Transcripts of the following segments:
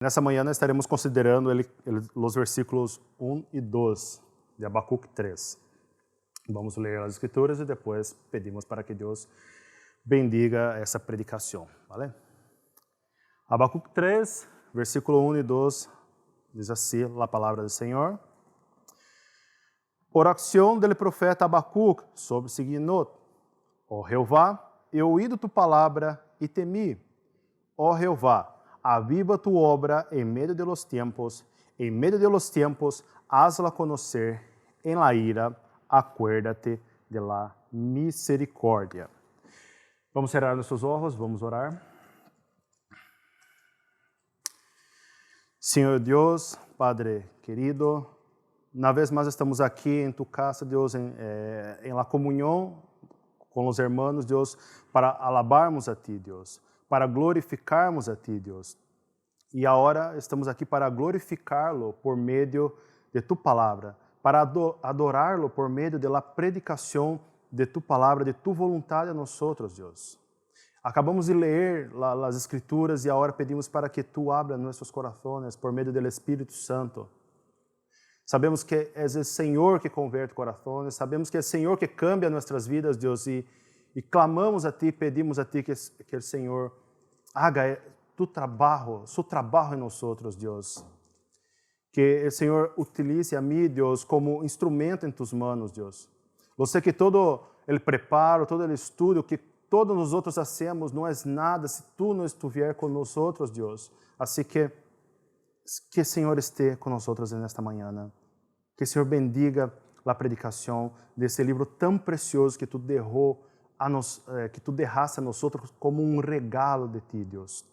Nessa manhã nós estaremos considerando os versículos 1 e 2 de Habacuc 3. Vamos ler as escrituras e depois pedimos para que Deus bendiga essa predicação, ¿vale? Habacuc 3, versículo 1 e 2, diz assim a palavra do Senhor. Oração do profeta Habacuc sobre Signot. Ó Jeová, he oído tu palavra e temi. Ó Jeová, aviva tu obra en medio de los tiempos, hazla conocer en la ira, acuérdate de la misericórdia. Vamos cerrar nossos olhos, vamos orar. Senhor Deus, Padre querido, uma vez mais estamos aqui em tu casa, Deus, em la comunhão com os hermanos, Deus, para alabarmos a ti, Deus, para glorificarmos a ti, Deus. E agora estamos aqui para glorificá-lo por meio de tu palavra, para adorá-lo por meio da predicação de tu palavra, de tu vontade a nós, Deus. Acabamos de ler as escrituras e agora pedimos para que tu abra nossos corações por meio do Espírito Santo. Sabemos que é o Senhor que converte corações, sabemos que é o Senhor que cambia nossas vidas, Deus, e clamamos a ti, pedimos a ti que o Senhor haga seu trabalho em nós, Deus. Que o Senhor utilize a mim, Deus, como instrumento em tus manos, Deus. Eu sei que todo o preparo, todo o estudo que todos nós outros hacemos não é nada se tu não estiver com nós, Deus. Assim que o Senhor esteja com nós nesta manhã. Que o Senhor bendiga a predicação desse livro tão precioso que tu derraste a nós como um regalo de ti, Deus.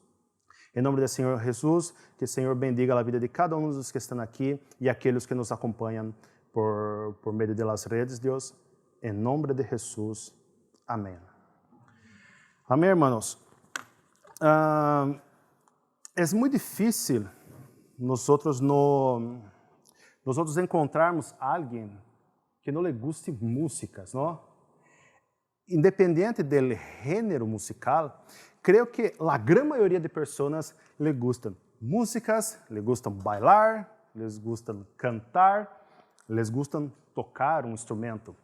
Em nome do Senhor Jesus, que o Senhor bendiga a vida de cada um dos que estão aqui e aqueles que nos acompanham por meio das redes, Deus. Em nome de Jesus. Amém. Amém, irmãos. É muito difícil nós encontrarmos alguém que não lhe guste músicas, não? Independente do gênero musical, creio que a grande maioria de pessoas lhe gustam músicas, lhe gustam bailar, lhes gustam cantar, lhes gustam tocar um instrumento.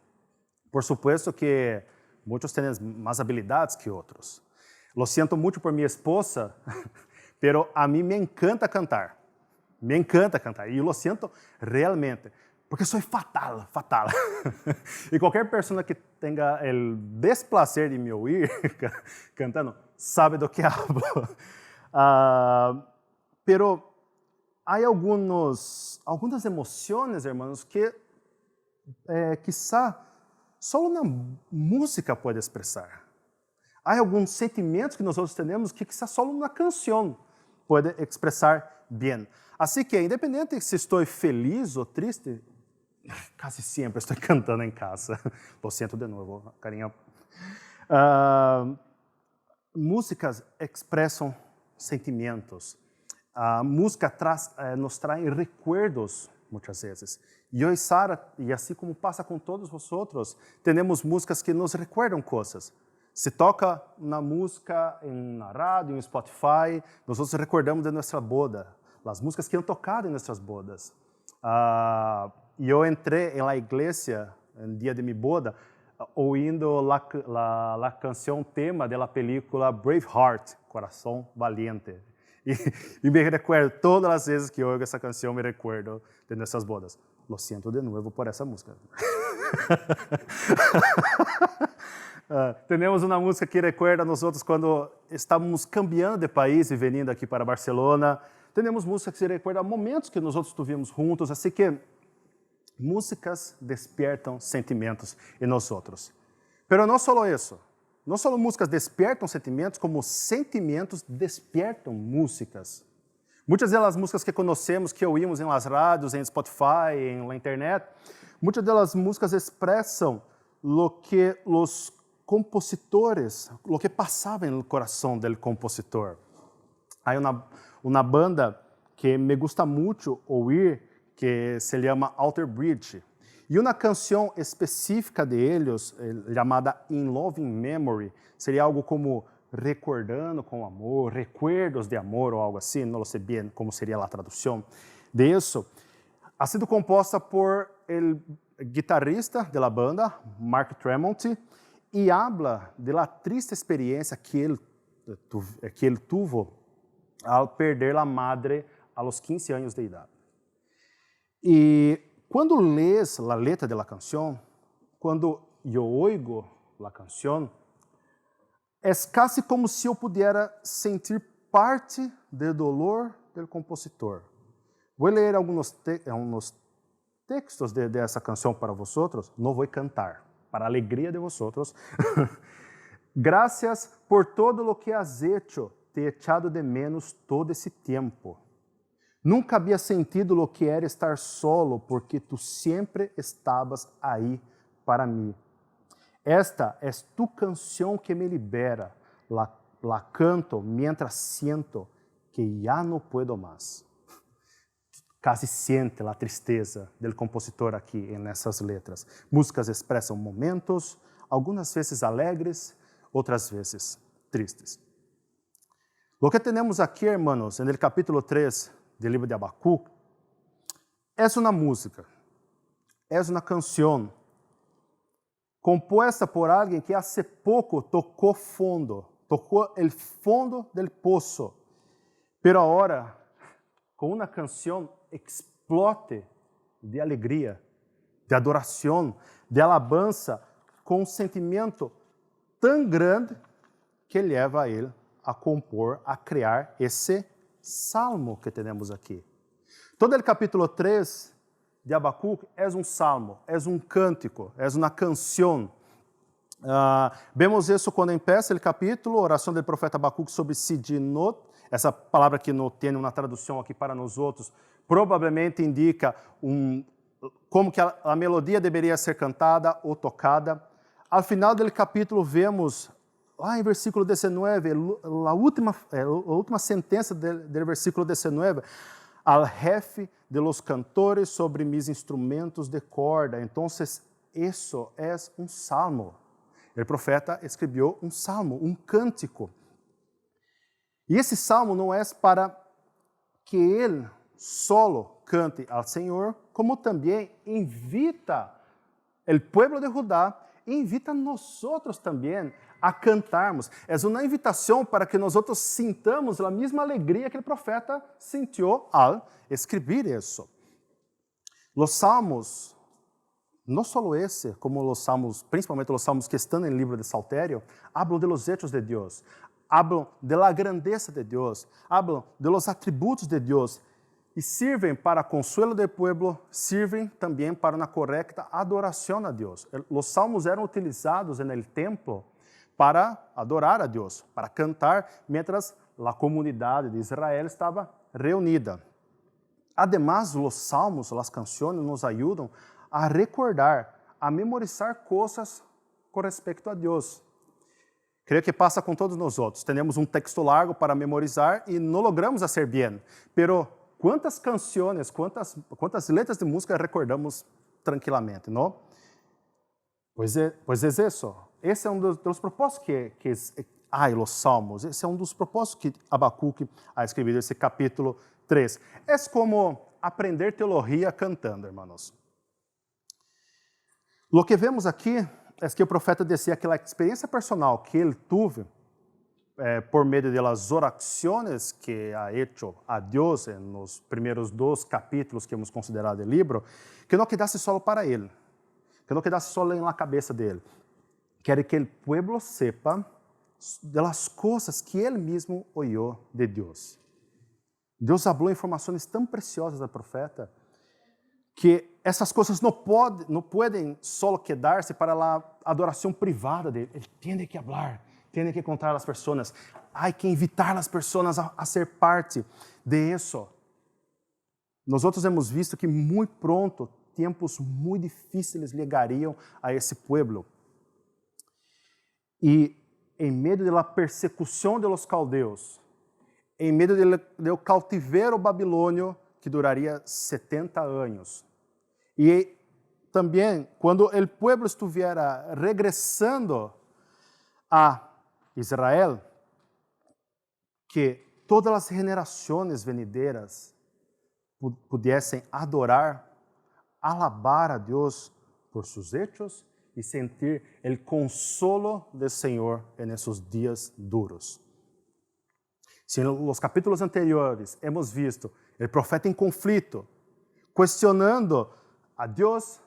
Por supuesto que muitos têm mais habilidades que outros. Lo siento muito por minha esposa, pero a mim me encanta cantar. Me encanta cantar, e lo siento realmente, porque sou fatal. E qualquer pessoa que tenha o desprazer de me ouvir cantando, sabe do que hablo. Pero há algumas emoções, irmãos, que quizá só uma música pode expressar. Há alguns sentimentos que nós temos que quizá só uma canção pode expressar bem. Assim que, independente se estou feliz ou triste, quase sempre estou cantando em casa. Lo siento de novo, carinho. Músicas expressam sentimentos. A música nos traz recuerdos, muitas vezes. E eu e Sara, e assim como passa com todos os outros, temos músicas que nos recordam coisas. Se toca uma música na rádio, em Spotify, nós recordamos de nossa boda, as músicas que han tocado em nossas bodas. E eu entrei na igreja no dia de minha boda, ouvindo a canção tema da película Braveheart, Coração Valiente. E me recuerdo, todas as vezes que eu ouço essa canção, me recuerdo de nossas bodas. Lo siento de novo por essa música. Temos uma música que recuerda a nós quando estávamos cambiando de país e vindo aqui para Barcelona. Temos músicas que recuerdam momentos que nós estivemos juntos, assim que músicas despertam sentimentos em nós. Pero não só isso, não só músicas despertam sentimentos, como sentimentos despertam músicas. Muitas das músicas que conhecemos, que ouvimos em las rádios, em Spotify, na internet, muitas das músicas expressam o que os compositores, o que passava no coração do compositor. Há uma banda que me gusta muito ouvir, que se chama Alter Bridge. E uma canção específica de eles, chamada In Loving Memory, seria algo como recordando com amor, recuerdos de amor ou algo assim, não sei bem como seria a tradução de isso, ha sido composta por el guitarrista de la banda, Mark Tremonti, e habla de la triste experiência que ele tuvo al perder la madre a los 15 anos de idade. E quando lees a letra da canção, quando eu oigo a canção, é quase como se eu pudesse sentir parte do dolor do compositor. Vou ler alguns textos dessa canção para vosotros, não vou cantar, para a alegria de vosotros. Gracias por todo lo que has hecho, te he echado de menos todo esse tempo. Nunca había sentido lo que era estar solo, porque tu sempre estabas aí para mim. Esta es tu canção que me libera, la canto mientras siento que ya no puedo más. Casi siente a tristeza do compositor aqui nessas letras. Músicas expressam momentos, algumas vezes alegres, outras vezes tristes. O que temos aqui, hermanos, no capítulo 3 do livro de Habacuc, é uma música, é uma canção composta por alguém que há pouco tocou o fundo do poço, pero agora, com uma canção, explote de alegria, de adoração, de alabança, com um sentimento tão grande que leva a ele a compor, a criar esse salmo que temos aqui. Todo o capítulo 3 de Habacuc é um salmo, é um cântico, é uma canção. Vemos isso quando empieza o capítulo, oração do profeta Habacuc sobre Sidinot. Essa palavra que não tem uma tradução aqui para nós outros, provavelmente indica como que a melodia deveria ser cantada ou tocada. Ao final do capítulo vemos, lá em versículo 19, a última sentença do versículo 19, al jefe de los cantores sobre mis instrumentos de corda. Então, isso é um salmo. O profeta escreveu um salmo, um cântico. E esse salmo não é para que ele solo cante ao Senhor, como também invita o povo de Judá, e invita nós outros também a cantarmos. É uma invitação para que nós outros sintamos a mesma alegria que o profeta sentiu ao escrever isso. Os salmos, não só esse, como os salmos, principalmente os salmos que estão no livro de Saltério, hablam de los hechos de Deus, hablam de la grandeza de Deus, hablam de los atributos de Deus, e servem para consuelo do povo, servem também para uma correta adoração a Deus. Os salmos eram utilizados no templo para adorar a Deus, para cantar, mientras a comunidade de Israel estava reunida. Además, os salmos, as canções nos ajudam a recordar, a memorizar coisas com respeito a Deus. Creio que passa com todos nós outros. Temos um texto largo para memorizar e não logramos fazer bem. Pero quantas canções, quantas letras de música recordamos tranquilamente, não? Pois é isso. Esse é um dos propósitos que há nos Salmos. Esse é um dos propósitos que Habacuc ha escrito esse capítulo 3. É como aprender teologia cantando, irmãos. O que vemos aqui é que o profeta dizia que a experiência personal que ele teve por meio das orações que ha hecho a Deus nos primeiros 2 capítulos que hemos considerado o livro, que não quedasse só para ele, que não quedasse só na cabeça dele. Quer que o povo sepa das coisas que ele mesmo ouviu de Deus. Deus falou informações tão preciosas ao profeta que essas coisas não podem só quedar-se para a adoração privada dele. Ele tem que falar, tem que contar às pessoas. Há que invitar as pessoas a ser parte de isso. Nós outros hemos visto que muito pronto tempos muito difíceis chegariam a esse povo. E em meio da persecução de los caldeus, em meio do cautiveiro babilônio que duraria 70 anos, e também quando o povo estivesse regressando a Israel, que todas as generações venideiras pudessem adorar, alabar a Deus por seus hechos e sentir o consolo do Senhor nesses dias duros. Se nos capítulos anteriores hemos visto o profeta em conflito, questionando a Deus,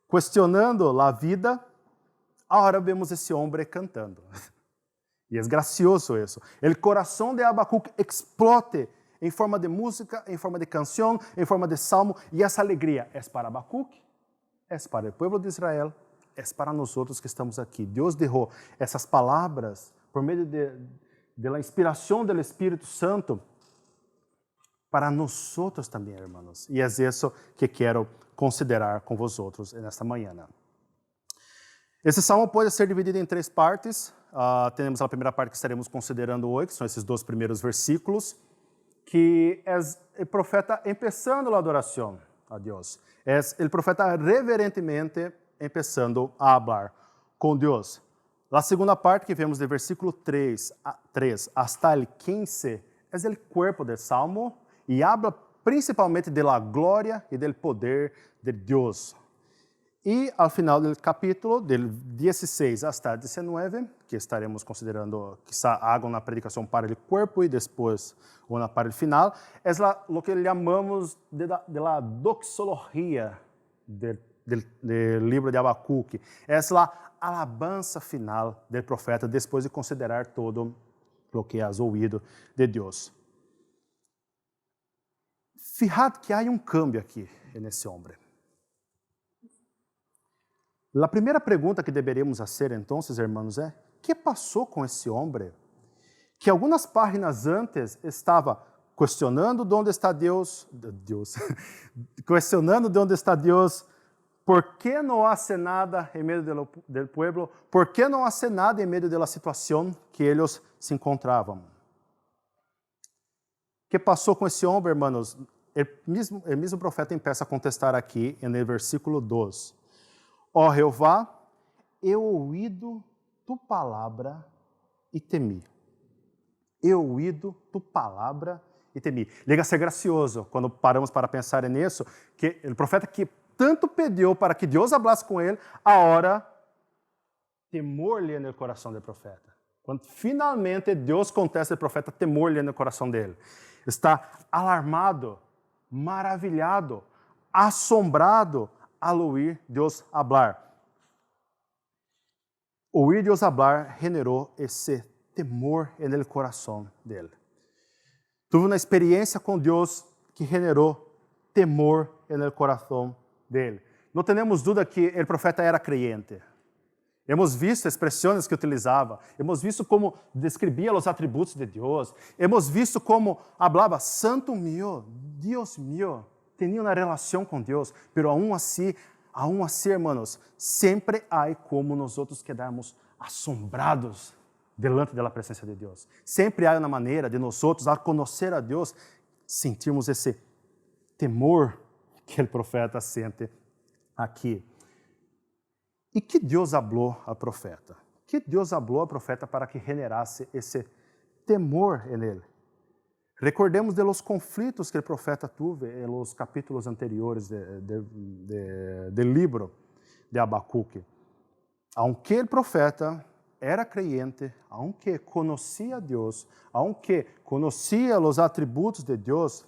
questionando a vida, agora vemos esse homem cantando. E é gracioso isso. O coração de Abacuque explode em forma de música, em forma de canção, em forma de salmo, e essa alegria é para Abacuque, é para o povo de Israel, é para nós outros que estamos aqui. Deus deixou essas palavras por meio da inspiração do Espírito Santo para nós outros também, irmãos. E é isso que quero considerar com vós outros nesta manhã. Esse salmo pode ser dividido em 3 partes. Temos a primeira parte que estaremos considerando hoje, que são esses 2 primeiros versículos, que é o profeta começando a adoração a Deus. É o profeta reverentemente começando a falar com Deus. A segunda parte, que vemos do versículo 3 hasta o 15, é o corpo do salmo e habla principalmente da glória e do poder de Deus. E ao final do capítulo, del 16 hasta 19, que estaremos considerando, quizá haga uma predicação para o corpo e depois uma para o final, é o que chamamos de la doxologia do livro de Abacuque. É a alabança final do profeta, depois de considerar todo o que has ouído de Deus. Fijad que há cambio aqui nesse homem. A primeira pergunta que deveríamos fazer, então, irmãos, é: que passou com esse homem? Que algumas páginas antes estava questionando onde está Deus, questionando onde está Deus, por que não hace nada em meio do povo, por que não hace nada em meio da situação que eles se encontravam. Que passou com esse homem, irmãos? O mesmo profeta começa a contestar aqui no versículo 2. Ó Jeová, eu ouído tu palavra e temi. Eu ouído tu palavra e temi. Liga a ser gracioso quando paramos para pensar nisso, que o profeta que tanto pediu para que Deus hablasse com ele, agora temor-lhe no coração do profeta. Quando finalmente Deus contesta o profeta, temor-lhe no coração dele. Está alarmado, maravilhado, assombrado al ouvir Deus hablar. Ouvir Deus hablar generou esse temor no coração dele. Tive uma experiência com Deus que generou temor no coração dele. Não temos dúvida que o profeta era crente. Hemos visto expressões que utilizava, hemos visto como descrevia os atributos de Deus, hemos visto como falava, Santo mío, Deus mío. Tinha uma relação com Deus, mas aún assim, hermanos, sempre há como nós outros quedarmos assombrados delante da presença de Deus. Sempre há uma maneira de nós outros, ao conhecer a Deus, sentirmos esse temor que o profeta sente aqui. E que Deus falou ao profeta? Que Deus falou ao profeta para que generasse esse temor nele? Recordemos de los conflitos que o profeta teve nos capítulos anteriores do livro de Abacuque. Aunque o profeta era crente, aunque conhecia a Deus, aunque conhecia os atributos de Deus,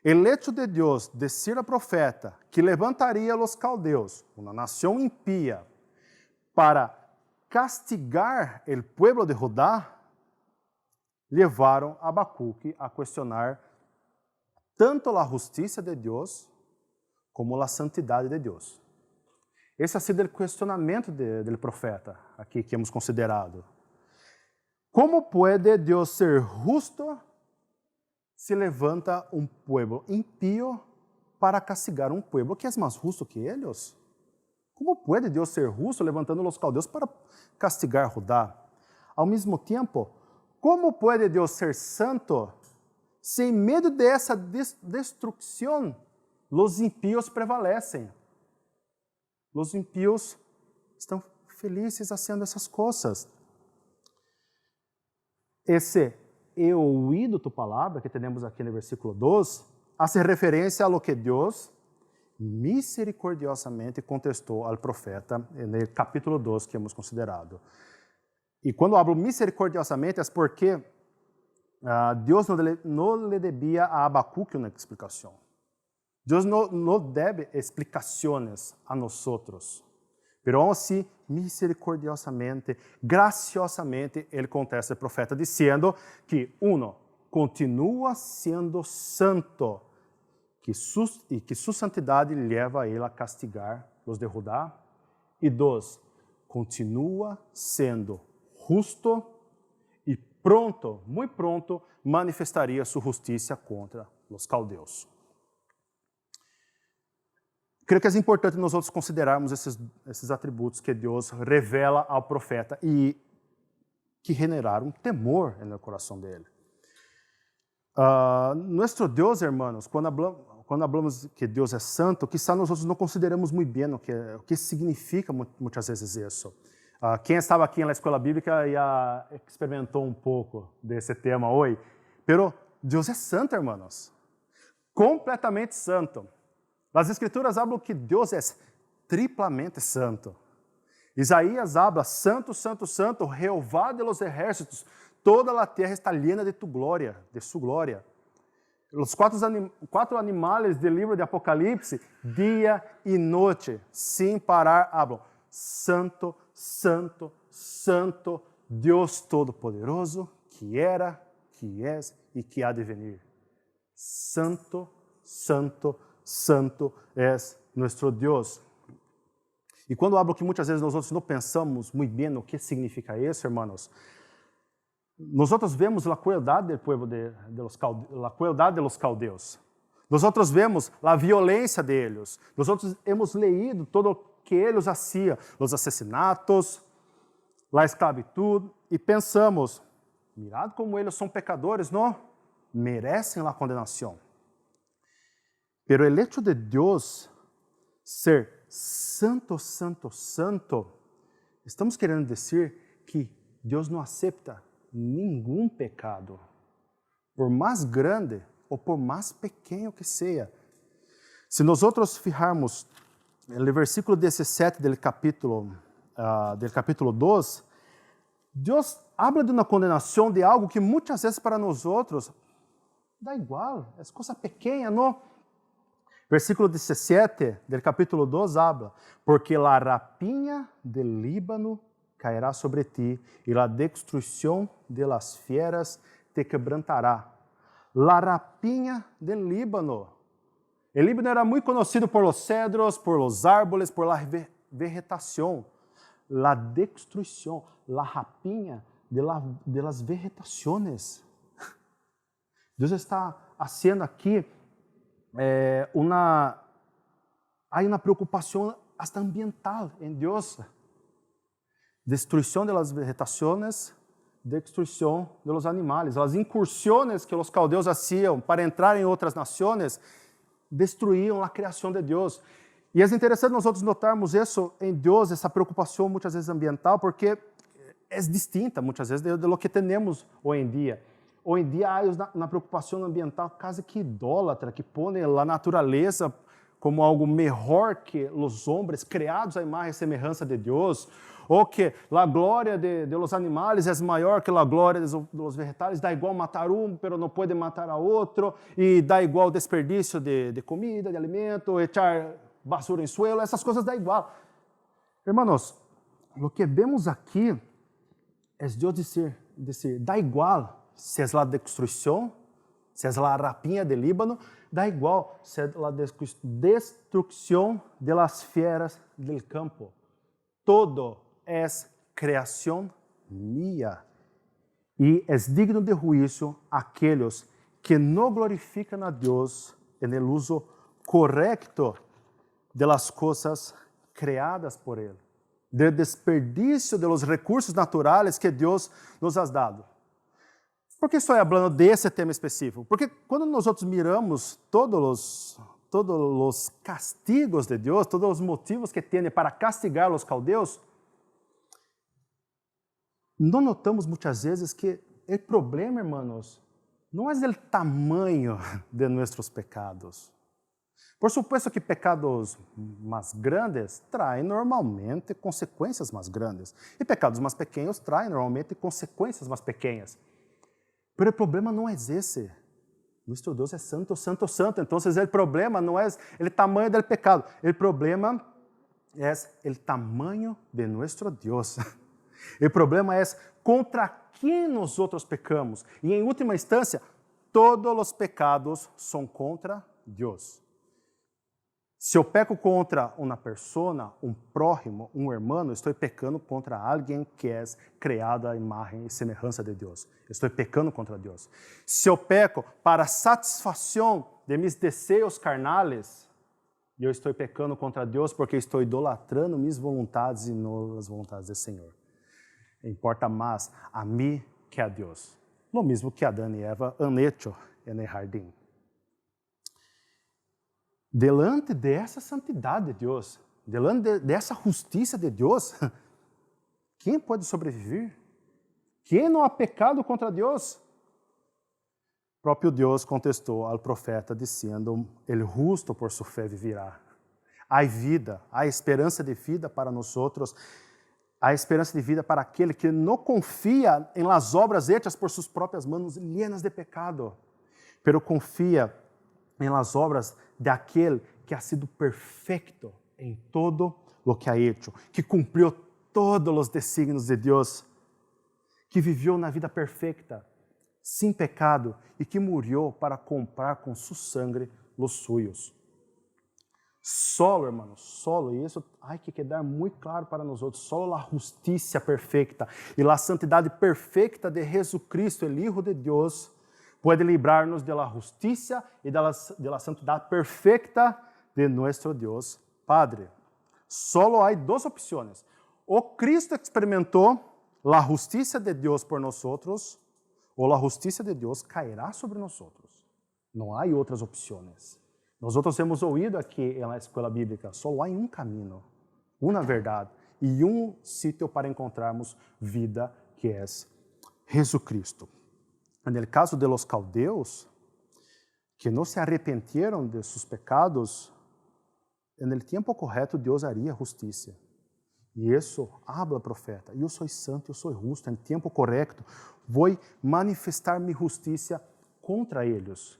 o hecho de Deus dizer ao profeta que levantaria os caldeus, uma nação impía, para castigar o povo de Judá, levaram Abacuque a questionar tanto a justiça de Deus como a santidade de Deus. Esse ha sido o questionamento do profeta aqui que hemos considerado. Como pode Deus ser justo se levanta um povo impío para castigar um povo que é mais justo que eles? Como pode Deus ser justo levantando os caldeus para castigar Judá? Ao mesmo tempo, como pode Deus ser santo se em meio dessa destruição os impíos prevalecem? Os impíos estão felizes fazendo essas coisas. Esse he oído tu palavra, que temos aqui no versículo 2, hace referência a lo que Deus misericordiosamente contestou ao profeta no capítulo 2 que hemos considerado. E quando hablo misericordiosamente é porque Deus não lhe debia a Abacuque uma explicação. Deus não deve explicações a nós, pero aún assim, misericordiosamente, graciosamente, ele contesta ao profeta dizendo que, continua sendo santo, e que sua santidade leva a ele a castigar os de Judá, e 2, continua sendo justo e pronto, muito pronto, manifestaria sua justiça contra os caldeus. Creio que é importante nós outros considerarmos esses atributos que Deus revela ao profeta e que generaram temor no coração dele. Nosso Deus, hermanos, quando falamos que Deus é santo, quizá nós outros não consideramos muito bem o que significa muitas vezes isso. Quem estava aqui na escola bíblica já experimentou um pouco desse tema hoje, pero Deus é santo, hermanos, completamente santo. As Escrituras falam que Deus é triplamente santo. Isaías habla, santo, santo, santo, Jeová de los ejércitos, toda a terra está llena de tu glória, de sua glória. Os quatro animais do livro de Apocalipse, dia e noite, sem parar, hablam, santo, santo, santo, Deus Todo-Poderoso, que era, que é e que há de venir. Santo, santo, santo é nosso Deus. E quando hablo que muitas vezes nós outros não pensamos muito bem no que significa isso, hermanos, nós outros vemos a crueldade do povo a crueldade de los caldeus. Nós outros vemos a violência deles. Nós outros hemos leído todo o que eles faziam, os assassinatos, a esclavitud, e pensamos, mirad como eles são pecadores, não? Merecem a condenação. Pero el hecho de Deus ser santo, santo, santo, estamos querendo dizer que Deus não aceita nenhum pecado, por mais grande ou por mais pequeno que seja. Se nós outros fijarmos no versículo 17 do capítulo 2, Deus habla de uma condenação de algo que muitas vezes para nós outros dá igual, é coisa pequena, não? Versículo 17 do capítulo 2 habla, porque a rapinha del Líbano cairá sobre ti, e a destruição de las fieras te quebrantará. La rapinha del Líbano. O Líbano era muito conhecido por los cedros, por los árboles, por la vegetação. La destruição, la rapinha de las vegetações. Deus está fazendo aqui há uma preocupação hasta ambiental em Deus. Destruição de las vegetações, destruição de los animales. As incursões que os caldeus faziam para entrar em outras nações, destruíam a criação de Deus. E é interessante nós outros notarmos isso em Deus, essa preocupação muitas vezes ambiental, porque é distinta muitas vezes do que temos hoje em dia. Hoje em dia há uma preocupação ambiental quase que idólatra, que põe a natureza como algo melhor que os homens criados à imagem e semelhança de Deus, ou que a glória de los animais é maior que a glória dos vegetais, dá igual matar um, pero não pode matar a outro, e dá igual desperdício de comida, de alimento, echar basura em suelo, essas coisas dá igual. Hermanos, o que vemos aqui é Deus dizer, dá igual se é a destruição, se é a rapinha do Líbano, dá igual se é a destruição de las fieras del campo. Todo é criação minha. E é digno de juízo aqueles que não glorificam a Deus no uso correto de las coisas criadas por Ele, do desperdício de los recursos naturais que Deus nos ha dado. Por que estou falando desse tema específico? Porque quando nós outros miramos todos os castigos de Deus, todos os motivos que tem para castigar os caldeus, não notamos muitas vezes que o problema, hermanos, não é o tamanho de nossos pecados. Por supuesto que pecados mais grandes traem normalmente consequências mais grandes. E pecados mais pequenos traem normalmente consequências mais pequenas. Mas o problema não é esse. Nosso Deus é santo, santo, santo. Então, o problema não é o tamanho do pecado. O problema é o tamanho de nosso Deus. O problema é contra quem nós outros pecamos. E, em última instância, todos os pecados são contra Deus. Se eu peco contra uma pessoa, um prójimo, um irmão, estou pecando contra alguém que é criado à imagem e semelhança de Deus. Estou pecando contra Deus. Se eu peco para satisfação de meus desejos carnais, eu estou pecando contra Deus porque estou idolatrando minhas vontades e não as vontades do Senhor. Importa mais a mim que a Deus. Lo mesmo que Adão e Eva han hecho no jardim. Delante dessa santidade de Deus, delante dessa justiça de Deus, quem pode sobreviver? Quem não ha pecado contra Deus? O próprio Deus contestou ao profeta, dizendo: "El justo por sua fé viverá." Há vida, há esperança de vida para nós outros, há esperança de vida para aquele que não confia em las obras hechas por suas próprias mãos, llenas de pecado, pero confia em las obras de aquele que ha sido perfeito em todo lo que ha hecho, que cumpriu todos os desígnios de Deus, que viveu na vida perfeita, sem pecado, e que morreu para comprar com sua sangue os suyos. Solo, hermanos, solo, e isso hay que quedar muito claro para nós outros, solo a justiça perfeita e a santidade perfeita de Jesucristo, o Hijo de Deus, pode livrar-nos da justiça e da santidade perfeita de nosso Deus Padre. Solo há duas opções. Ou Cristo experimentou a justiça de Deus por nós outros, ou a justiça de Deus cairá sobre nós outros. Não há outras opções. Nós outros temos ouído aqui na escola bíblica, só há um caminho, uma verdade e um sítio para encontrarmos vida, que é Jesucristo. No caso de los caldeus, que não se arrependieron de seus pecados, no tempo correto Deus haria justiça. E isso habla o profeta: eu sou santo, eu sou justo, no tempo correto vou manifestar minha justiça contra eles.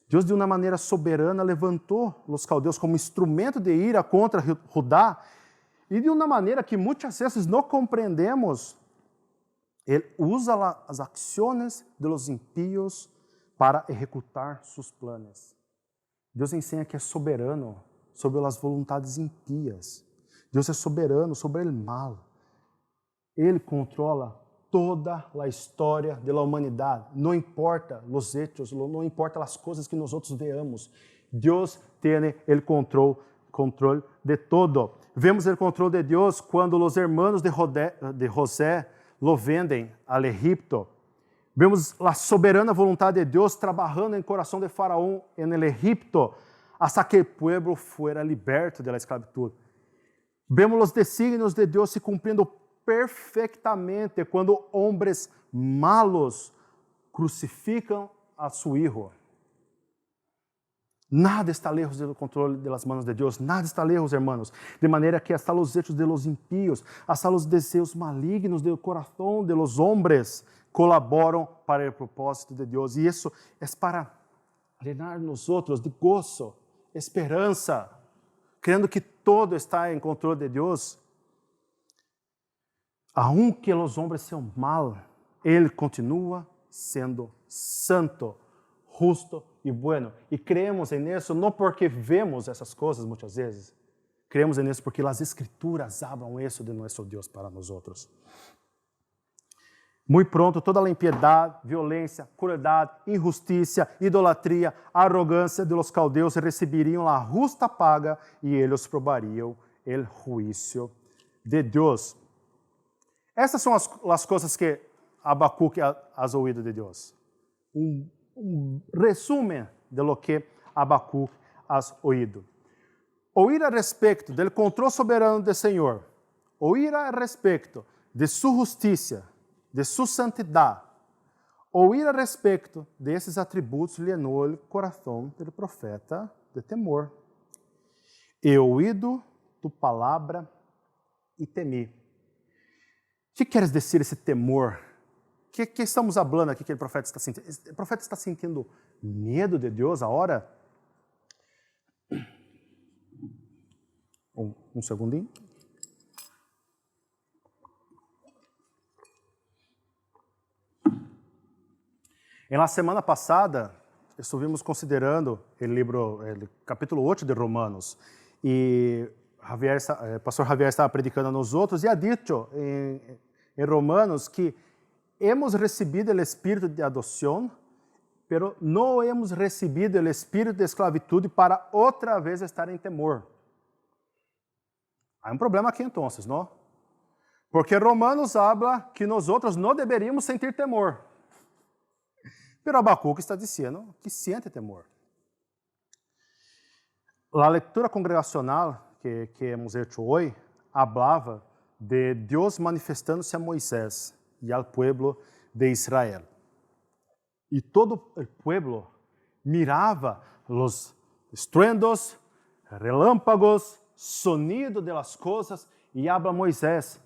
Deus, de uma maneira soberana, levantou os caldeus como instrumento de ira contra Judá, e de uma maneira que muitas vezes não compreendemos. Ele usa as ações de los impíos para executar seus planos. Deus ensina que é soberano sobre as vontades impías. Deus é soberano sobre o mal. Ele controla toda a história da humanidade. Não importa os hechos, não importa as coisas que nós outros veamos. Deus tem o controle de todo. Vemos o controle de Deus quando os hermanos de José lo vendem al Egipto. Vemos a soberana vontade de Deus trabalhando em coração de Faraó no Egipto, hasta que o pueblo fuera liberto da esclavitud. Vemos os desígnios de Deus se cumprindo perfeitamente quando homens malos crucificam a seu hijo. Nada está lejos do controle das mãos de Deus, nada está lejos, hermanos, de maneira que hasta os hechos de los impíos, hasta os desejos malignos do coração de los hombres colaboram para o propósito de Deus. E isso é para llenar nos outros de gozo, esperança, crendo que todo está em controle de Deus. Aunque os homens sejam mal, Ele continua sendo santo, justo e bueno. E creemos nisso não porque vemos essas coisas muitas vezes. Creemos nisso porque as Escrituras hablam isso de nosso Deus para nós outros. Muito pronto, toda a impiedade, violência, crueldade, injustiça, idolatria, arrogância de los caldeus receberiam a justa paga e eles probariam o juízo de Deus. Essas são as coisas que Abacuque has ouído de Deus. Um resumo de lo que Abacuque has ouído. Ouvir a respeito do controle soberano do Senhor, ouvir a respeito de sua justiça, de sua santidade, ouvir a respeito desses atributos llenou o coração do profeta de temor. He ouído tu palavra e temi. O que queres dizer esse temor? O que estamos falando aqui que o profeta está sentindo? O profeta está sentindo medo de Deus agora? Um segundinho. Na semana passada, estuvimos considerando o capítulo 8 de Romanos. E pastor Javier estava predicando a nós outros e ha dicho em Romanos que hemos recebido o espírito de adoção, pero não hemos recebido o espírito de esclavitud para outra vez estar em temor. Há problema aqui então, não? Porque Romanos habla que nós outros não deveríamos sentir temor. Pero Abacuque está dizendo que sente temor. A leitura congregacional que hemos hecho hoje hablava de Deus manifestando-se a Moisés e ao pueblo de Israel. E todo o pueblo mirava os estruendos, relâmpagos, sonido de las coisas e habla Moisés,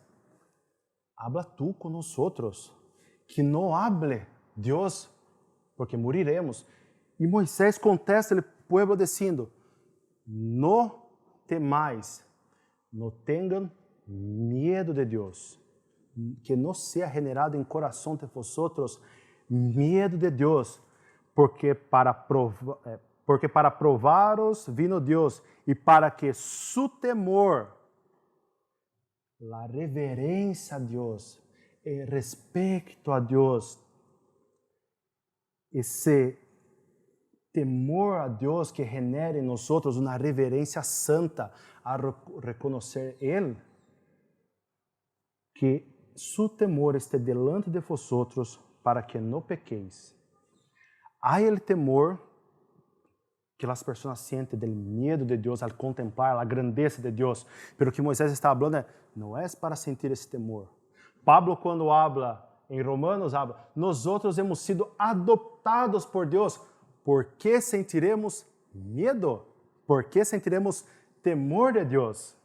habla tú con nosotros, que não hable Deus, porque moriremos. E Moisés contesta ao pueblo dizendo, não temais, não tenham medo de Deus, que não seja generado em coração de vosotros medo de Deus, porque para provaros vino Deus e para que su temor, a reverência a Deus, o respeito a Deus, esse temor a Deus que genere em nós uma reverência santa a reconhecer Ele, que su temor esté delante de vosotros para que não pequeis. Há o temor que as pessoas sentem do medo de Deus ao contemplar a grandeza de Deus, pero que Moisés está falando não é para sentir esse temor. Pablo, quando habla em Romanos, habla, nós outros hemos sido adoptados por Deus. ¿Por que sentiremos medo? ¿Por que sentiremos temor de Deus?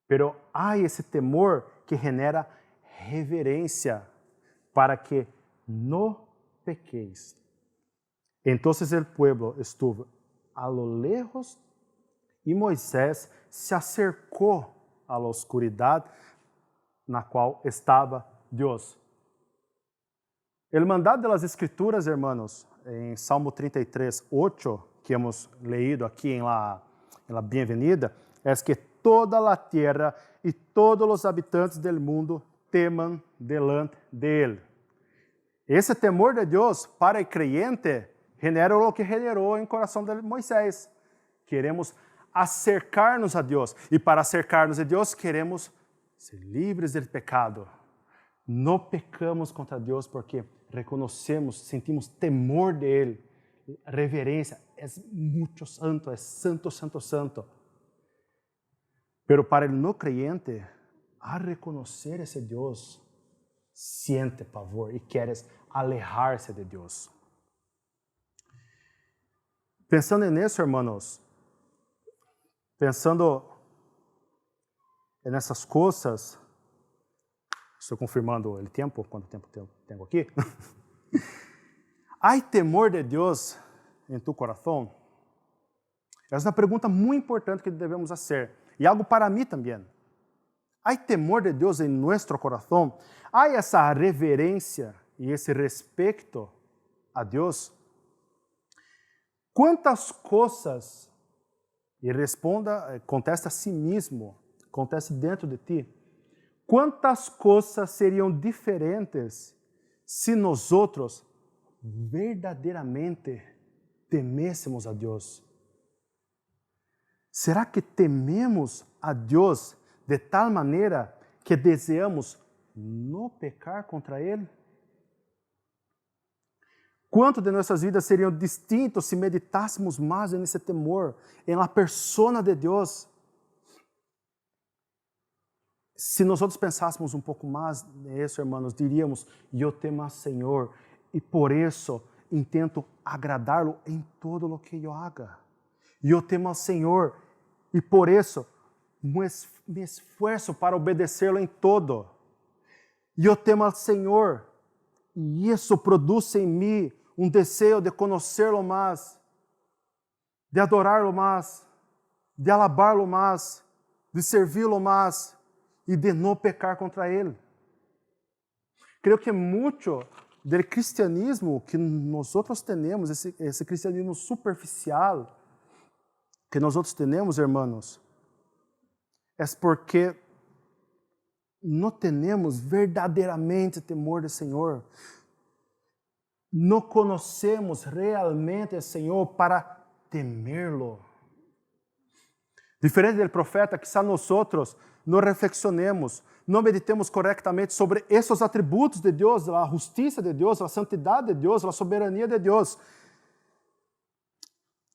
Pero há esse temor que genera reverência para que não pequeis. Então o pueblo estuvo a lo lejos e Moisés se acercou à oscuridade na qual estava Deus. O mandado das Escrituras, hermanos, em Salmo 33, 8, que hemos leído aqui em la Bienvenida, é que toda a terra e todos os habitantes do mundo temam delante de Ele. Esse temor de Deus para o creyente genera o que generou em coração de Moisés. Queremos acercar-nos a Deus e para acercar-nos a Deus queremos ser livres do pecado. Não pecamos contra Deus porque reconhecemos, sentimos temor de Ele, reverência, é muito santo, é santo, santo, santo. Pero para o não creyente, a reconhecer esse Deus, siente pavor e queres alejar-se de Deus. Pensando nisso, hermanos, pensando nessas coisas, estou confirmando o tempo, quanto tempo tenho aqui. Há temor de Deus em tu coração? Essa é uma pergunta muito importante que devemos fazer, e algo para mim também. Há temor de Deus em nosso coração? Há essa reverência e esse respeito a Deus? Quantas coisas, e contesta a si mesmo, acontece dentro de ti, quantas coisas seriam diferentes se nós outros verdadeiramente temêssemos a Deus? Será que tememos a Deus de tal maneira que desejamos não pecar contra Ele? Quanto de nossas vidas seriam distintos se meditássemos mais nesse temor, na persona de Deus? Se nós outros pensássemos um pouco mais nisso, irmãos, diríamos, eu temo ao Senhor, e por isso intento agradá-lo em todo o que eu haga. E eu temo ao Senhor e por isso me esforço para obedecê-lo em todo. E eu temo ao Senhor e isso produz em mim um desejo de conhecê-lo mais, de adorá-lo mais, de alabá-lo mais, de servi-lo mais e de não pecar contra ele. Creio que muito do cristianismo que nós outros temos, esse cristianismo superficial que nós outros temos, irmãos, é porque não temos verdadeiramente temor do Senhor. Não conhecemos realmente o Senhor para temerlo. Diferente do profeta, quizá nós outros não reflexionemos, não meditemos corretamente sobre esses atributos de Deus, a justiça de Deus, a santidade de Deus, a soberania de Deus.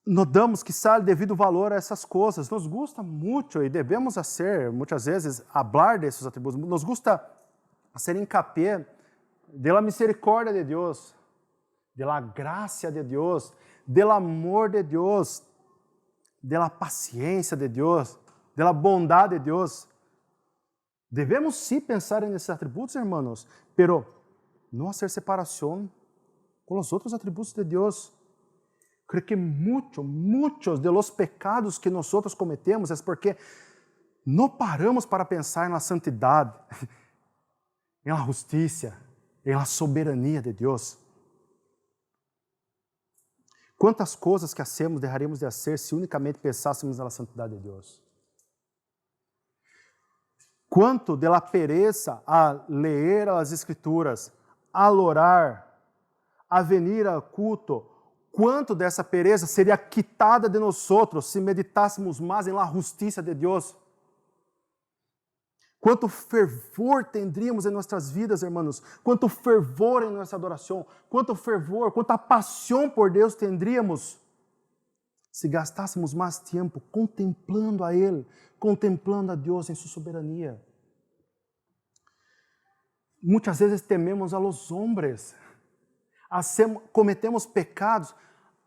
Não damos, quizá, o devido valor a essas coisas. Nos gusta muito, e devemos fazer, muitas vezes, falar desses atributos. Nos gusta ser hincapié da misericórdia de Deus, da graça de Deus, do amor de Deus, da paciência de Deus, da bondade de Deus. Devemos sim pensar nesses atributos, irmãos, pero não fazer separação com os outros atributos de Deus. Creio que muitos de los pecados que nós cometemos é porque não paramos para pensar na santidade, na justiça, na soberania de Deus. Quantas coisas que hacemos deixaríamos de fazer se unicamente pensássemos na santidade de Deus? Quanto de la pereza a ler as Escrituras, a orar, a venir ao culto, quanto dessa pereza seria quitada de nós outros se meditássemos mais na justiça de Deus? Quanto fervor teríamos em nossas vidas, irmãos? Quanto fervor em nossa adoração? Quanto fervor, quanta paixão por Deus teríamos se gastássemos mais tempo contemplando a Ele, contemplando a Deus em sua soberania? Muitas vezes tememos a los hombres, cometemos pecados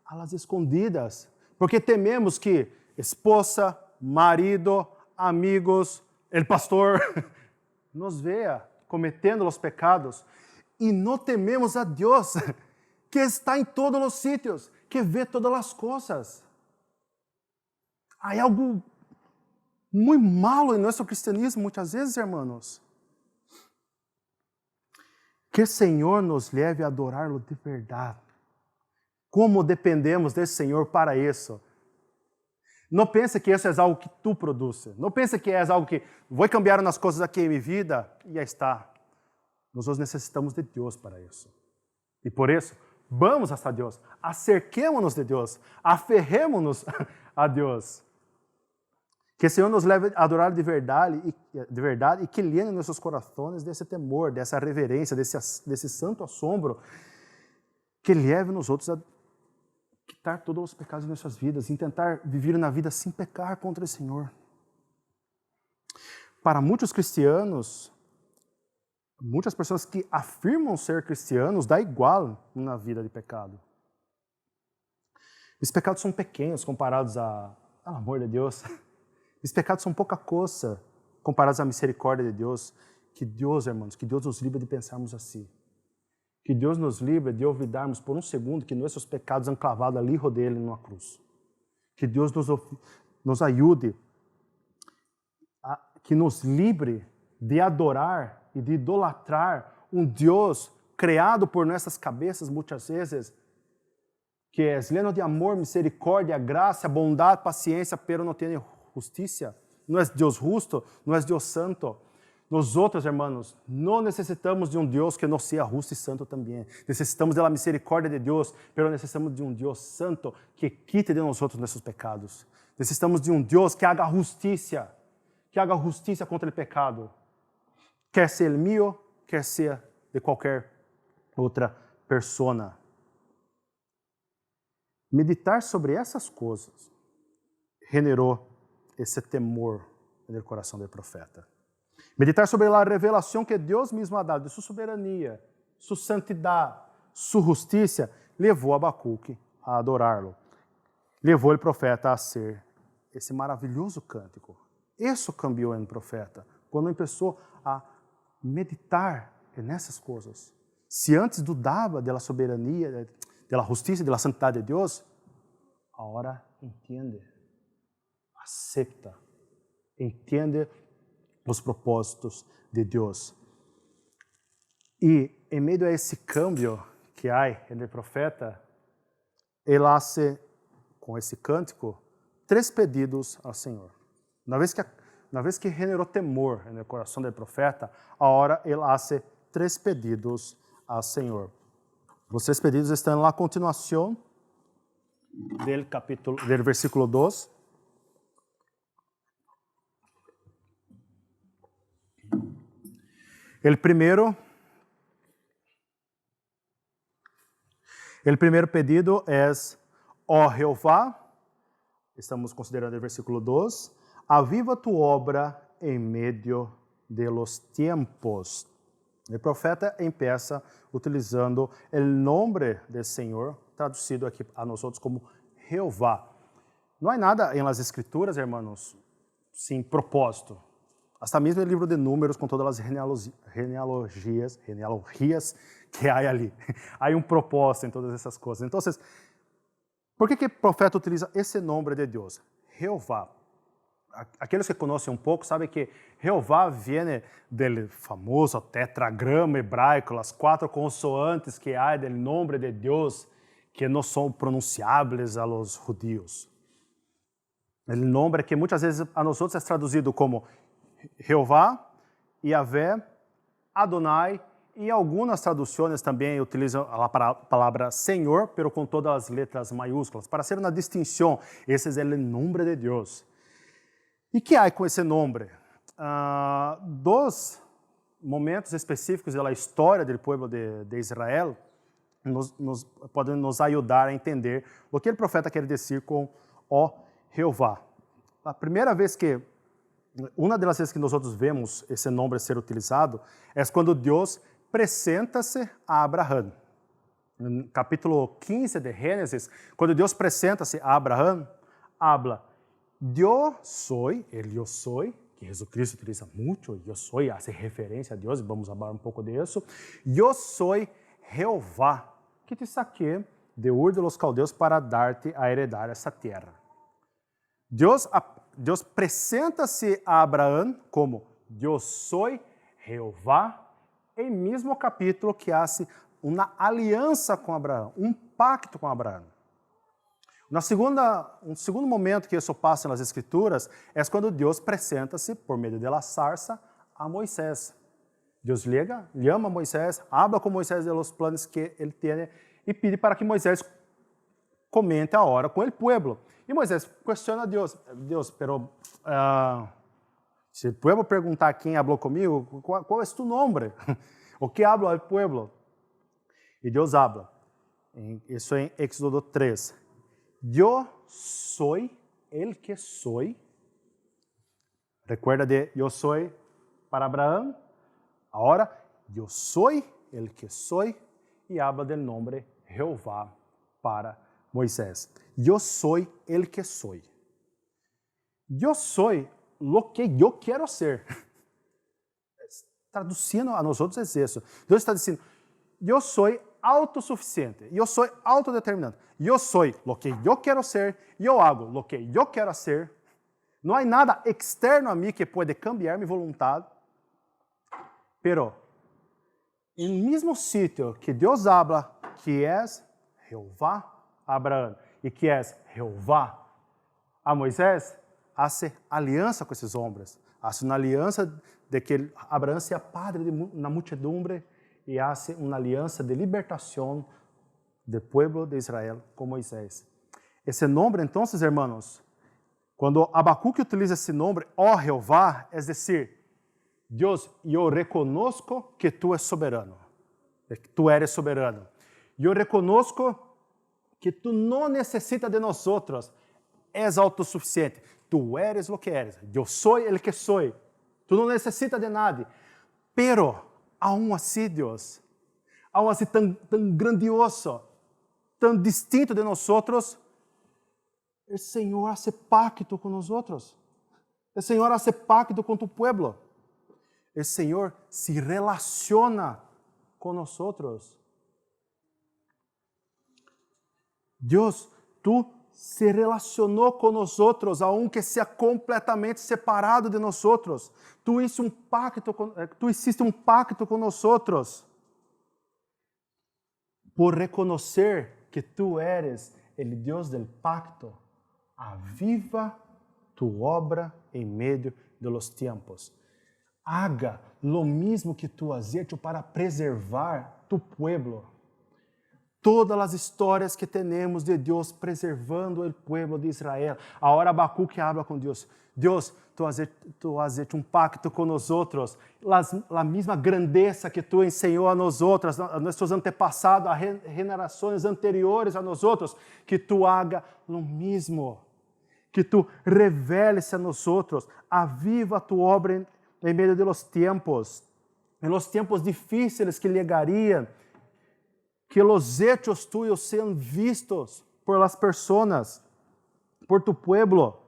a las escondidas, porque tememos que esposa, marido, amigos, el pastor, nos veja cometendo os pecados e não tememos a Deus, que está em todos os sítios, que vê todas as coisas. Há algo muito malo em nosso cristianismo, muitas vezes, irmãos. Que o Senhor nos leve a adorá-lo de verdade. Como dependemos desse Senhor para isso. Não pense que isso é algo que tu produzes. Não pense que é algo que vou cambiar nas coisas aqui em minha vida e já está. Nós necessitamos de Deus para isso. E por isso, vamos hasta Deus. Acerquemos-nos de Deus. Aferremos-nos a Deus. Que o Senhor nos leve a adorar de verdade e que llene nossos corações desse temor, dessa reverência, desse santo assombro, que leve nos outros a quitar todos os pecados de nossas vidas, e tentar viver na vida sem pecar contra o Senhor. Para muitos cristianos, muitas pessoas que afirmam ser cristianos, dá igual na vida de pecado. Os pecados são pequenos comparados ao amor de Deus. Os pecados são pouca coisa comparados à misericórdia de Deus. Que Deus, irmãos, que Deus nos livre de pensarmos assim. Que Deus nos livre de olvidarmos por um segundo que nossos pecados são clavados ali dele numa cruz. Que Deus nos ajude, que nos livre de adorar e de idolatrar um Deus criado por nossas cabeças muitas vezes, que é lleno de amor, misericórdia, graça, bondade, paciência, pero não tem justiça. Não é Deus justo, não é Deus santo. Nós outros, irmãos, não necessitamos de um Deus que não seja justo e santo também. Necessitamos da misericórdia de Deus, mas necessitamos de um Deus santo que quite de nós outros nossos pecados. Necessitamos de um Deus que haga justiça contra o pecado. Quer ser meu, quer ser de qualquer outra persona. Meditar sobre essas coisas generou esse temor no coração do profeta. Meditar sobre a revelação que Deus mesmo ha dado, de sua soberania, sua santidade, Sua justiça levou Abacuque a adorá-lo. Levou o profeta a ser esse maravilhoso cântico. Isso cambiou em profeta, quando começou a meditar nessas coisas. Se antes dudava da soberania, da justiça e da santidade de Deus, agora entende, aceita, entende os propósitos de Deus. E em meio a esse câmbio que há entre o profeta, ele hace, com esse cântico, 3 pedidos ao Senhor. Uma vez que generou temor no coração do profeta, agora ele hace 3 pedidos ao Senhor. Os 3 pedidos estão na continuação do versículo 2. O primeiro pedido é: ó Jeová, estamos considerando o versículo 2, aviva tu obra em meio de los tiempos. O profeta empieza utilizando o nome do Senhor, traduzido aqui a nós outros como Jeová. Não há nada em las escrituras, hermanos, sem propósito. Hasta mesmo o livro de Números, com todas as genealogias que há ali. Há propósito em todas essas coisas. Então, por que o profeta utiliza esse nome de Deus? Jeová. Aqueles que conhecem um pouco sabem que Jeová vem do famoso tetragrama hebraico, as 4 consoantes que há do nome de Deus, que não são pronunciáveis a los judíos. O nome que muitas vezes a nós outros é traduzido como Jeová, Yahvé, Adonai, e algumas traduções também utilizam a palavra Senhor, pero com todas as letras maiúsculas, para ser uma distinção. Esse é o nome de Deus. E que há com esse nome? 2 momentos específicos da história do povo de Israel podem nos ajudar a entender o que o profeta quer dizer com ó Jeová. A primeira vez que, uma das vezes que nós vemos esse nome ser utilizado, é quando Deus apresenta-se a Abraão. No capítulo 15 de Gênesis, quando Deus apresenta-se a Abraão, habla: Eu soy, el yo soy, que Jesucristo utiliza muito, yo soy, hace referência a Deus, e vamos falar um pouco disso. Yo soy Jeová, que te saquei de Ur de los Caldeus para dar-te a heredar essa terra. Deus apresenta-se a Abraão como yo soy Jeová, em mesmo capítulo que hace uma aliança com Abraão, um pacto com Abraão. Um segundo momento que isso passa nas Escrituras é quando Deus apresenta-se, por meio da sarça, a Moisés. Deus chama a Moisés, habla com Moisés de los planos que ele tem e pede para que Moisés comente a hora com o povo. E Moisés questiona a Deus: pero se o povo perguntar quem falou comigo, qual é tu nome? O que habla o povo? E Deus habla. Isso em Éxodo 3. Yo soy el que soy. Recuerda de yo soy para Abraão? Agora, yo soy el que soy. E habla del nombre Jeová para Moisés. Yo soy el que soy. Yo soy lo que yo quiero ser. Traduzindo a nós outros é isso. Deus está dizendo: eu sou autossuficiente, eu sou autodeterminante, eu sou lo que eu quero ser, eu hago lo que eu quero ser. Não há nada externo a mim que pode cambiar minha vontade. Pero, em mesmo sítio que Deus habla que é Jeová a Abraão e que é Jeová a Moisés, hace aliança com esses homens, hace uma aliança de que Abraão seja padre de uma multidumbre e hace uma aliança de libertação do povo de Israel com Moisés. Esse nome, então, hermanos, quando Abacuque utiliza esse nome, ó Jeová, é dizer, Deus, eu reconozco que tu és soberano, que tu eres soberano. Eu reconozco que tu não necessitas de nós outros, és autossuficiente. Tu eres o que eres, eu sou o que sou. Tu não necessitas de nada. Pero, aún assim, Deus, algo assim tão grandioso, tão distinto de nós, o Senhor hace pacto com nós. O Senhor hace pacto com tu pueblo. O Senhor se relaciona com nós. Deus, tu se relacionou com nós, aunque seja completamente separado de nós. Tu hiciste um pacto com nós, por reconhecer que tu eres o Deus del pacto. Aviva tu obra em meio de los tiempos. Haga lo mismo que tu has hecho para preservar tu pueblo. Todas as histórias que temos de Deus preservando o pueblo de Israel. Agora Abacuque habla com Deus. Deus, tu has hecho um pacto com nós, a mesma grandeza que tu ensinou a nós, a nossos antepassados, a generações anteriores a nós, que tu haga lo mesmo. Que tu reveles a nós, aviva tu obra em meio de los tiempos, em los tiempos difíceis que chegariam, que los hechos tuyos sean vistos por las personas, por tu pueblo.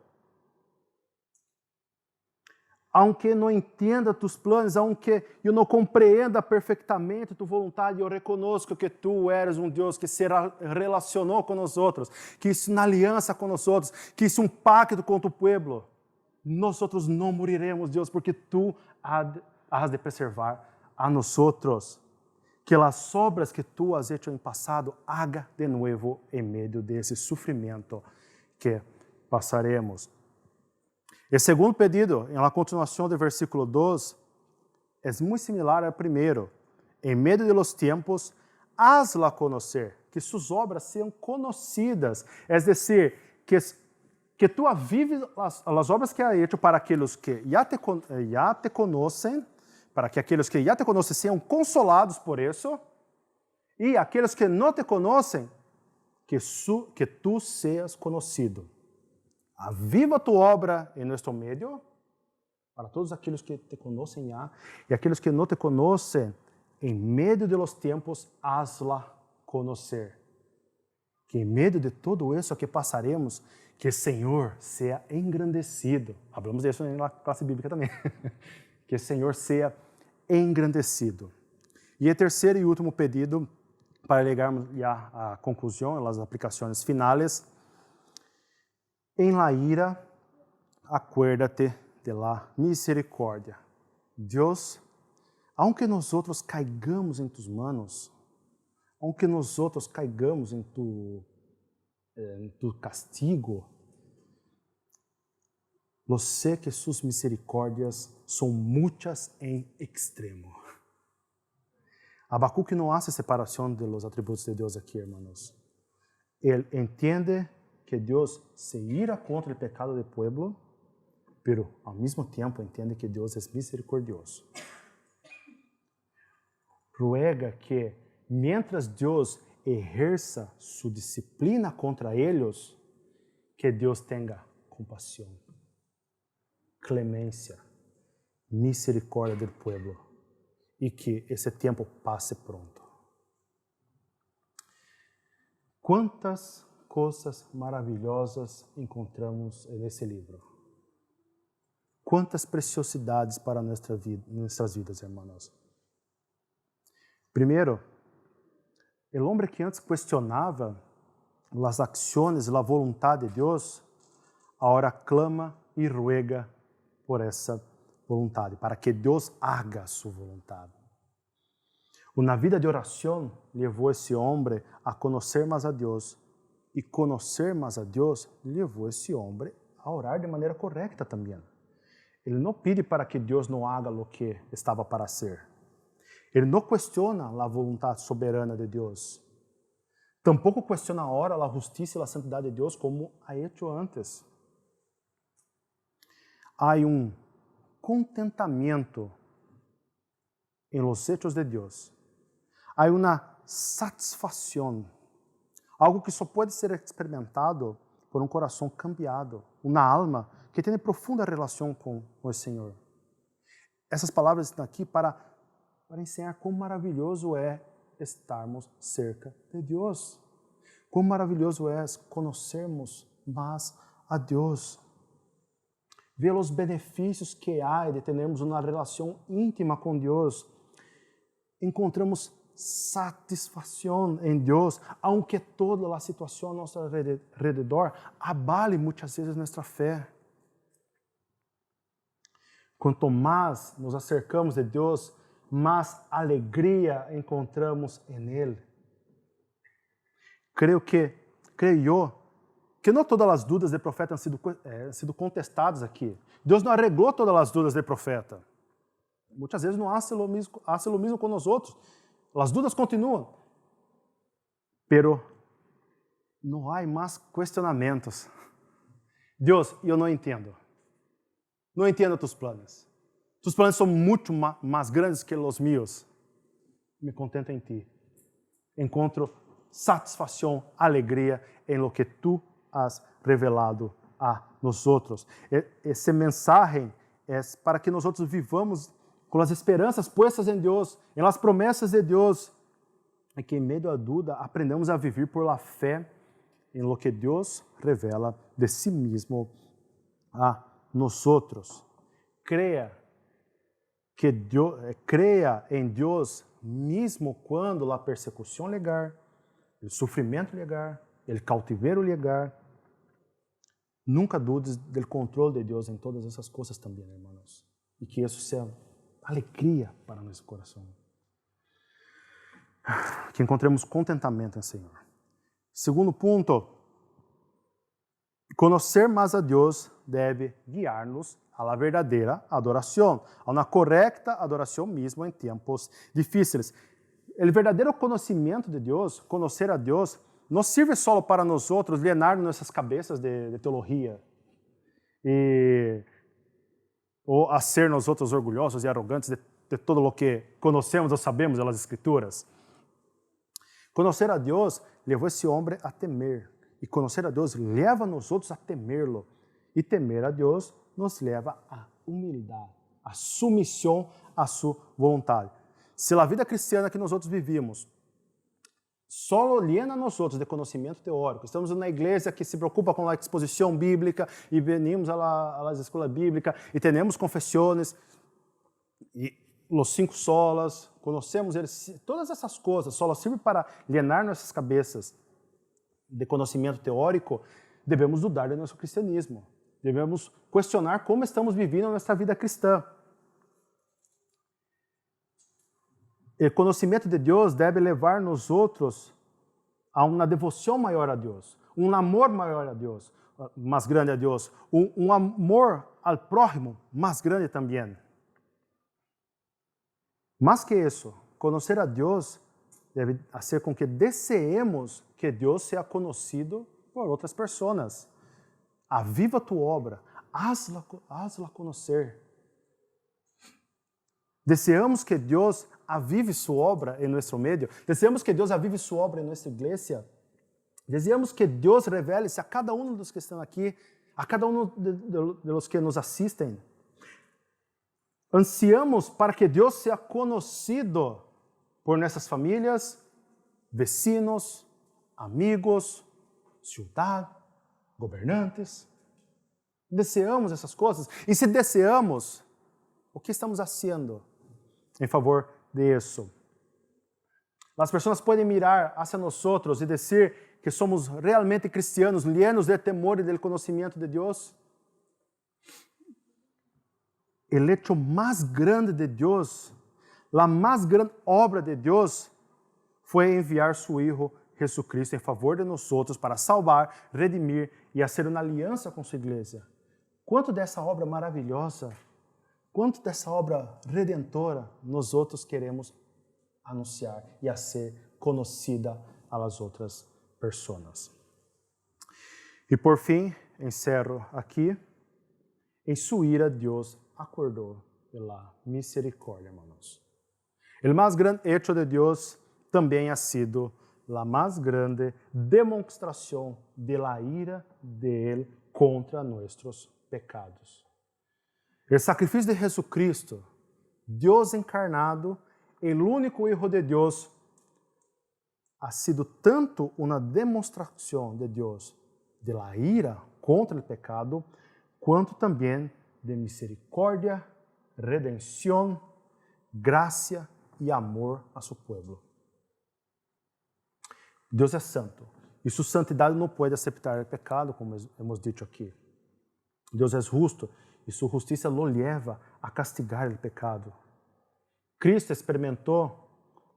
Aunque não entenda tus planos, aunque eu não compreenda perfeitamente tu vontade, eu reconozco que tu eres um Deus que se relacionou com nós, que hizo uma aliança com nós, que hizo um pacto com tu pueblo. Nós não moriremos, Deus, porque tu has de preservar a nós. Que as obras que tu has hecho em passado, haga de novo em meio desse sofrimento que passaremos. O segundo pedido, na continuação do versículo 2, é muito similar ao primeiro. Em meio de los tiempos, hazla conocer, que suas obras sejam conhecidas. É decir, que tu avives as obras que ha hecho para aqueles que já te conhecem, para que aqueles que já te conhecem sejam consolados por isso, e aqueles que não te conhecem, que tu seas conhecido. Aviva tu obra em nosso meio, para todos aqueles que te conhecem já, e aqueles que não te conhecem, em meio de los tiempos, hazla conhecer. Que em meio de tudo isso que passaremos, que o Senhor seja engrandecido. Hablamos disso na classe bíblica também. Que o Senhor seja engrandecido. E o terceiro e último pedido, para chegarmos já à conclusão, às aplicações finais. En la ira, acuérdate de la misericórdia. Deus, aunque nosotros caigamos em tus manos, aunque nosotros caigamos em tu castigo, eu sei que suas misericórdias são muitas em extremo. Abacuque não hace separação de los atributos de Deus aqui, hermanos. Ele entende que Deus se ira contra o pecado do pueblo, pero ao mesmo tempo entende que Deus é misericordioso. Ruega que, mientras Deus ejerza sua disciplina contra eles, que Deus tenha compaixão, clemência, misericórdia do pueblo, e que esse tempo passe pronto. Quantas coisas maravilhosas encontramos nesse livro. Quantas preciosidades para nossas vidas, hermanos. Primeiro, o homem que antes questionava as ações e a vontade de Deus, agora clama e ruega por essa vontade, para que Deus haga sua vontade. Uma vida de oração levou esse homem a conhecer mais a Deus, e conhecer mais a Deus levou esse homem a orar de maneira correta também. Ele não pede para que Deus não haga o que estava para ser. Ele não questiona a vontade soberana de Deus. Tampouco questiona agora a justiça e a santidade de Deus como ha hecho antes. Há contentamento em los hechos de Deus. Há uma satisfação, algo que só pode ser experimentado por um coração cambiado, uma alma que tem profunda relação com o Senhor. Essas palavras estão aqui para ensinar quão maravilhoso é estarmos cerca de Deus. Quão maravilhoso é conhecermos mais a Deus. Ver os benefícios que há de termos uma relação íntima com Deus. Encontramos satisfação em Deus, aunque toda a situação a nosso redor abale muitas vezes nossa fé. Quanto mais nos acercamos de Deus, mais alegria encontramos em Ele. Creio eu, que não todas as dúvidas do profeta han sido contestadas aqui. Deus não arreglou todas as dúvidas do profeta. Muitas vezes não hace lo mismo com nós outros. As dúvidas continuam. Pero não há mais questionamentos. Deus, eu não entendo. Não entendo tus planos. Tus planos são muito mais grandes que os meus. Me contento em ti. Encontro satisfação, alegria em lo que tu has revelado a nós outros. Essa mensagem é para que nós outros vivamos com as esperanças puestas em Deus, em las promessas de Deus, e que em meio à dúvida aprendamos a viver por la fé em lo que Deus revela de si mesmo a nós outros. Creia em Deus mesmo quando a persecução chegar, o sofrimento chegar, o cautiveiro chegar. Nunca dudes do controle de Deus em todas essas coisas também, irmãos. E que isso seja alegria para nosso coração. Que encontremos contentamento em Senhor. Segundo ponto, conhecer mais a Deus deve guiar-nos a la verdadeira adoração, a uma correta adoração mesmo em tempos difíceis. O verdadeiro conhecimento de Deus, conhecer a Deus, não serve só para nós outros llenar nossas cabeças de teologia ou a ser nós outros orgulhosos e arrogantes de todo o que conhecemos ou sabemos das Escrituras. Conhecer a Deus levou esse homem a temer, e conhecer a Deus leva nós outros a temê-lo, e temer a Deus nos leva à humildade, à submissão à sua vontade. Se a vida cristiana que nós outros vivimos só llena nós outros de conhecimento teórico, estamos na igreja que se preocupa com a exposição bíblica e venimos à escola bíblica e temos confissões e os 5 solas, conhecemos eles, todas essas coisas só servem para llenar nossas cabeças de conhecimento teórico, devemos dudar de nosso cristianismo. Devemos questionar como estamos vivendo a nossa vida cristã. O conhecimento de Deus deve levar nós outros a uma devoção maior a Deus, um amor maior a Deus, mais grande a Deus, um amor ao prójimo mais grande também. Mais que isso, conhecer a Deus deve fazer com que deseemos que Deus seja conhecido por outras pessoas. Aviva tu obra, hazla conhecer. Desejamos que Deus avive sua obra em nosso meio. Desejamos que Deus avive sua obra em nossa igreja. Desejamos que Deus revele-se a cada um dos que estão aqui, a cada um dos que nos assistem. Ansiamos para que Deus seja conhecido por nossas famílias, vecinos, amigos, cidade, governantes. Desejamos essas coisas. E se desejamos, o que estamos fazendo em favor disso? As pessoas podem mirar hacia nós outros e dizer que somos realmente cristianos, llenos de temor e do conhecimento de Deus. O hecho mais grande de Deus, a mais grande obra de Deus, foi enviar seu Filho Jesucristo em favor de nós outros para salvar, redimir e fazer uma aliança com sua igreja. Quanto dessa obra maravilhosa, quanto dessa obra redentora nós outros queremos anunciar e a ser conhecida às outras pessoas. E por fim, encerro aqui, em sua ira Deus acordou pela misericórdia, irmãos. O mais grande hecho de Deus também ha sido a mais grande demonstração de la ira de Él contra nossos pecados. O sacrifício de Jesucristo, Deus encarnado, o único Hijo de Deus, ha sido tanto una demostración de Dios de la ira contra el pecado, quanto também de misericordia, redención, gracia y amor a su pueblo. Deus é santo e sua santidade não pode aceitar o pecado, como hemos dicho aqui. Deus é justo e sua justiça lo leva a castigar o pecado. Cristo experimentou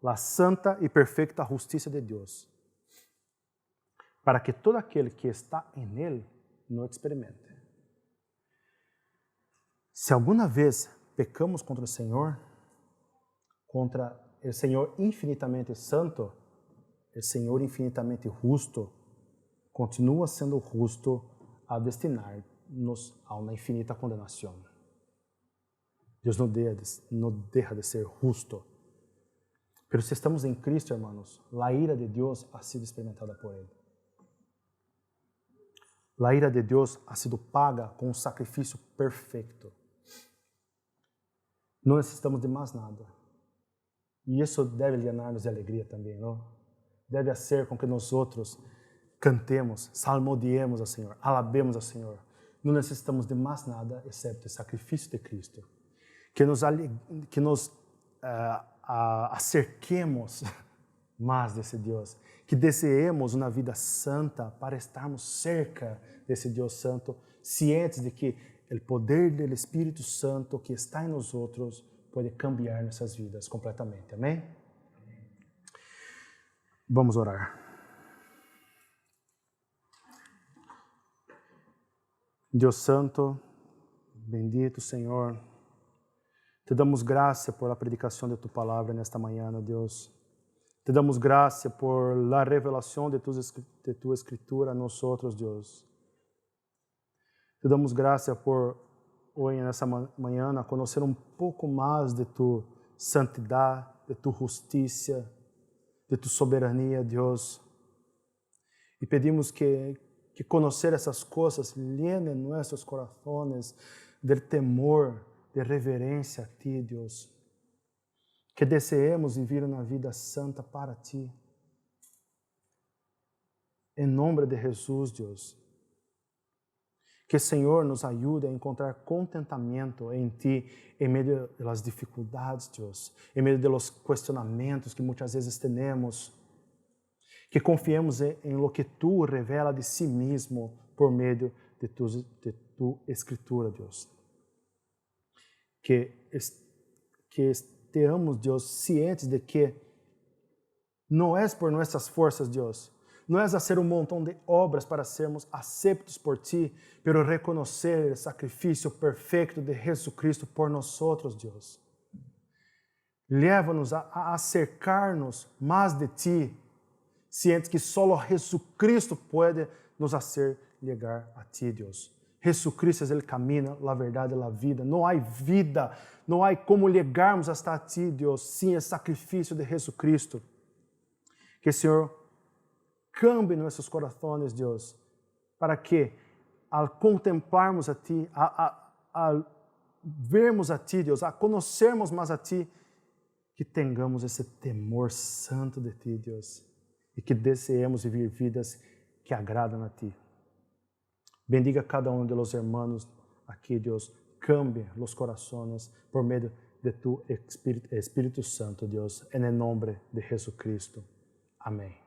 a santa e perfeita justiça de Deus, para que todo aquele que está em Ele não experimente. Se alguma vez pecamos contra o Senhor infinitamente santo, o Senhor infinitamente justo, continua sendo justo a destinar-nos a uma infinita condenação. Deus não deixa de ser justo. Pero se estamos em Cristo, hermanos, a ira de Deus ha sido experimentada por Ele. A ira de Deus ha sido paga com um sacrifício perfeito. Não necessitamos de mais nada. E isso deve llenar-nos de alegria também, não? Deve ser com que nós outros cantemos, salmodiemos ao Senhor, alabemos ao Senhor. Não necessitamos de mais nada, exceto o sacrifício de Cristo. Que nos acerquemos mais desse Deus. Que desejemos uma vida santa para estarmos cerca desse Deus santo, cientes de que o poder do Espírito Santo que está em nós outros pode cambiar nossas vidas completamente. Amém? Vamos orar. Deus Santo, bendito Senhor, te damos graça por a predicação de tu palavra nesta manhã, Deus. Te damos graça por la revelação de tu escritura a nós outros, Deus. Te damos graça por hoje, nessa manhã, conhecer um pouco mais de tu santidade, de tu justiça, de tu soberania, Deus. E pedimos que conhecer essas coisas llenen nossos corações de temor, de reverência a Ti, Deus. Que deseemos viver uma vida santa para Ti. Em nome de Jesus, Deus. Que o Senhor nos ajude a encontrar contentamento em Ti, em meio das dificuldades, Deus, em meio dos questionamentos que muitas vezes temos. Que confiemos em lo que Tu revela de Si mesmo por meio de Tu Escritura, Deus. Que estejamos, Deus, cientes de que não é por nossas forças, Deus, não é fazer um montão de obras para sermos aceitos por Ti, pero reconhecer o sacrifício perfeito de Jesus Cristo por nós outros, Deus. Leva-nos a acercar-nos mais de Ti, cientes que só Jesus Cristo pode nos fazer chegar a Ti, Deus. Jesus Cristo é o caminho, a verdade e a vida. Não há vida, não há como chegarmos hasta Ti, Deus, sem o sacrifício de Jesus Cristo. Que o Senhor cambie nossos corações, Deus, para que, ao contemplarmos a Ti, a vermos a Ti, Deus, a conhecermos mais a Ti, que tenhamos esse temor santo de Ti, Deus, e que desejemos viver vidas que agradam a Ti. Bendiga cada um de los hermanos aqui, Deus, cambie los corazones por meio de Tu Espírito Santo, Deus, en el nombre de Jesucristo. Amém.